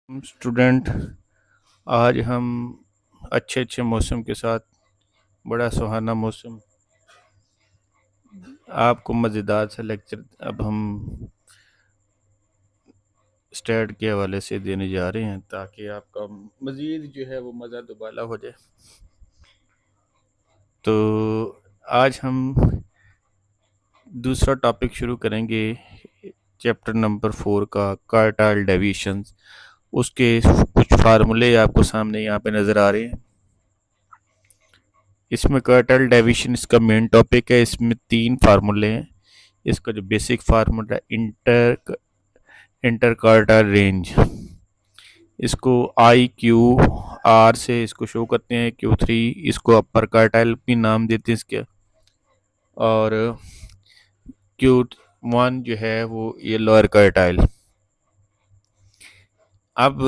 Student, आज हम अच्छे मौसम के साथ बड़ा सुहाना मौसम आपको मज़ेदार सा लेक्चर अब हम स्टेट के हवाले से देने जा रहे हैं ताकि आपका मज़ीद जो है वो मज़ा दुबाला हो जाए। तो आज हम दूसरा टॉपिक शुरू करेंगे चैप्टर नंबर 4 का क्वार्टाइल डेविएशंस। उसके कुछ फार्मूले आपको सामने यहाँ पे नज़र आ रहे हैं। इसमें क्वार्टाइल डेविएशन इसका मेन टॉपिक है। इसमें 3 फार्मूले हैं। इसका जो basic formula inter quartile range, इसको IQR से इसको शो करते हैं। Q3 इसको अपर क्वार्टाइल भी नाम देते हैं इसके, और Q1 जो है वो ये लोअर क्वार्टाइल। अब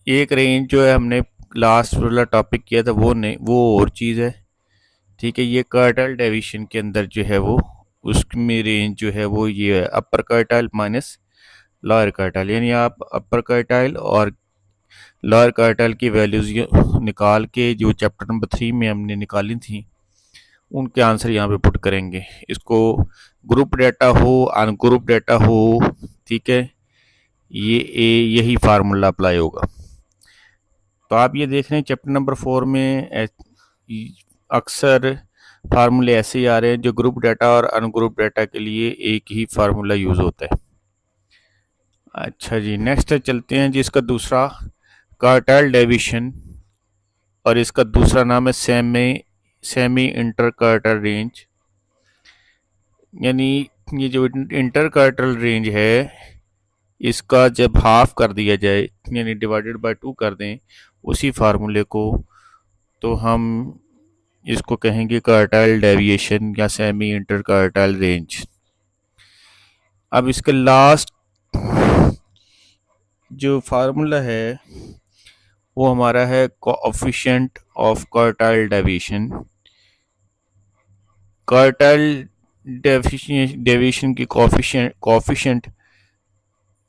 एक रेंज जो है हमने लास्ट वाला टॉपिक किया था वो और चीज़ है, ठीक है। ये क्वार्टाइल डेविएशन के अंदर जो है वो उसमें रेंज जो है वो ये है अपर क्वार्टाइल माइनस लोअर क्वार्टाइल, यानी आप अपर क्वार्टाइल और लोअर क्वार्टाइल की वैल्यूज़ निकाल के जो चैप्टर नंबर 3 में हमने निकाली थी उनके आंसर यहाँ पे पुट करेंगे। इसको ग्रुप डाटा हो अनग्रुप डाटा हो, ठीक है, यही फार्मूला अप्लाई होगा। तो आप ये देख रहे हैं चैप्टर नंबर 4 में अक्सर फार्मूले ऐसे ही आ रहे हैं जो ग्रुप डाटा और अनग्रुप डाटा के लिए एक ही फार्मूला यूज़ होता है। अच्छा जी, नेक्स्ट चलते हैं जिसका दूसरा क्वार्टाइल डेविएशन, और इसका दूसरा नाम है सेमी इंटर क्वार्टाइल रेंज। यानी ये जो इंटर क्वार्टाइल रेंज है इसका जब हाफ कर दिया जाए यानी डिवाइडेड बाय 2 कर दें उसी फार्मूले को, तो हम इसको कहेंगे क्वार्टाइल डेविएशन या सेमी इंटर क्वार्टाइल रेंज। अब इसका लास्ट जो फार्मूला है वो हमारा है coefficient of quartile deviation. Quartile deviation की कोएफिशिएंट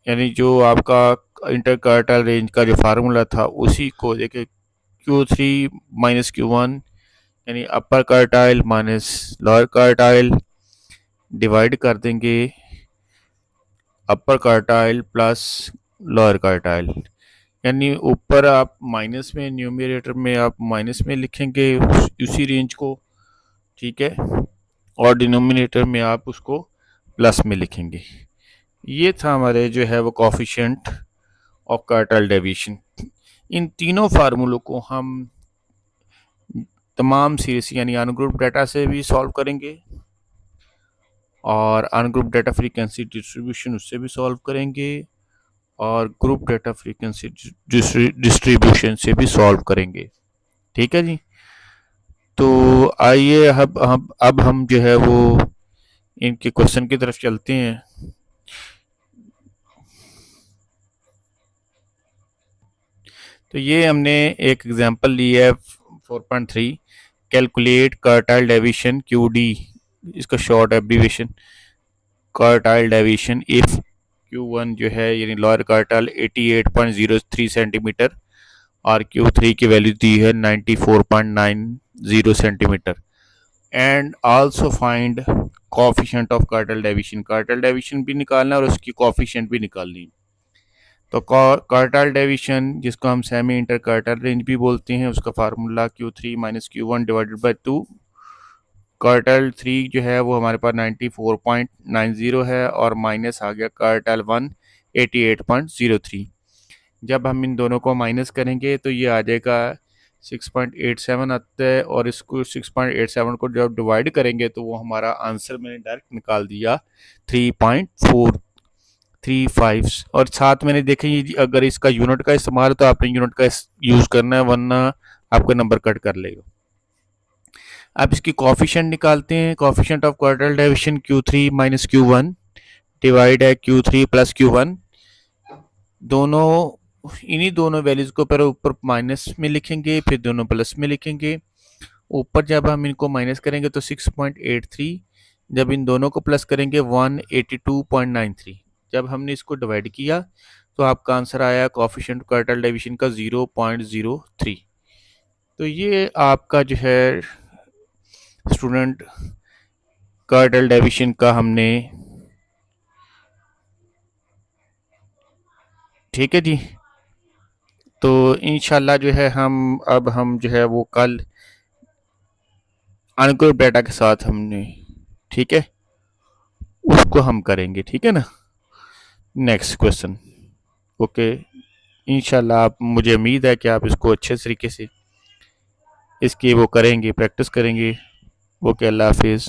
यानी जो आपका इंटर क्वार्टाइल रेंज का जो फार्मूला था उसी को देखिए Q3 माइनस Q1 यानी अपर quartile minus lower quartile divide कर देंगे अपर क्वार्टाइल प्लस लोअर क्वार्टाइल। यानी ऊपर आप माइनस में, न्यूमरेटर में आप माइनस में लिखेंगे उसी रेंज को, ठीक है, और डिनोमिनेटर में आप उसको प्लस में लिखेंगे। ये था हमारे जो है वो कोएफिशिएंट ऑफ क्वार्टाइल डेविएशन। इन तीनों फार्मूलों को हम तमाम सीरीज यानी अनग्रुप डाटा से भी सॉल्व करेंगे और अनग्रुप डाटा फ्रीक्वेंसी डिस्ट्रीब्यूशन उससे भी सॉल्व करेंगे और ग्रुप डाटा फ्रीक्वेंसी डिस्ट्रीब्यूशन से भी सॉल्व करेंगे, ठीक है जी। तो आइए अब हम जो है वो इनके क्वेश्चन की तरफ चलते हैं। तो ये हमने एक एग्जांपल ली है 4.3, कैलकुलेट क्वार्टाइल डेविएशन QD, इसका short abbreviation quartile deviation if Q1 जो है यानी लोअर क्वार्टाइल 88.03 सेंटीमीटर और Q3 की वैल्यू दी है 94.90 centimetre, and also find coefficient of quartile deviation. Quartile deviation भी निकालना और उसकी कोएफिशिएंट भी निकालनी। तो क्वार्टाइल डेविएशन जिसको हम सेमी इंटर क्वार्टाइल रेंज भी बोलते हैं, उसका formula Q3 minus Q1 divided by 2। Quartile 3 जो है वो हमारे पास 94.90 है और माइनस आ गया क्वार्टाइल 1 88.03। जब हम इन दोनों को माइनस करेंगे तो ये आ जाएगा 6.87 आता है, और इसको 6.87 को जब डिवाइड करेंगे तो वो हमारा आंसर मैंने डायरेक्ट निकाल दिया 3.435। और साथ मैंने देखा ये अगर इसका यूनिट का इस्तेमाल है तो आपने यूनिट का यूज़ करना है वरना आपका नंबर कट कर लेगा। अब इसकी कोएफिशिएंट निकालते हैं। Coefficient of quartile deviation Q3 minus Q1 divide है Q3 प्लस Q1। इन्हीं दोनों वैल्यूज को पहले ऊपर माइनस में लिखेंगे फिर दोनों प्लस में लिखेंगे। ऊपर जब हम इनको माइनस करेंगे तो 6.83, जब इन दोनों को प्लस करेंगे 182.93। जब हमने इसको डिवाइड किया तो आपका आंसर आया कोफिशिएंट क्वार्टाइल डेविएशन का 0.03। तो ये आपका जो है स्टूडेंट क्वार्टाइल डेविएशन का हमने, ठीक है जी। तो इंशाल्लाह जो है हम जो है वो कल अनग्रुप डेटा के साथ हमने, ठीक है, उसको हम करेंगे, ठीक है ना। Next question. ओके, इंशाल्लाह आप, मुझे उम्मीद है कि आप इसको अच्छे तरीके से इसकी वो करेंगे, प्रैक्टिस करेंगे। ओके, अल्लाह हाफिज़।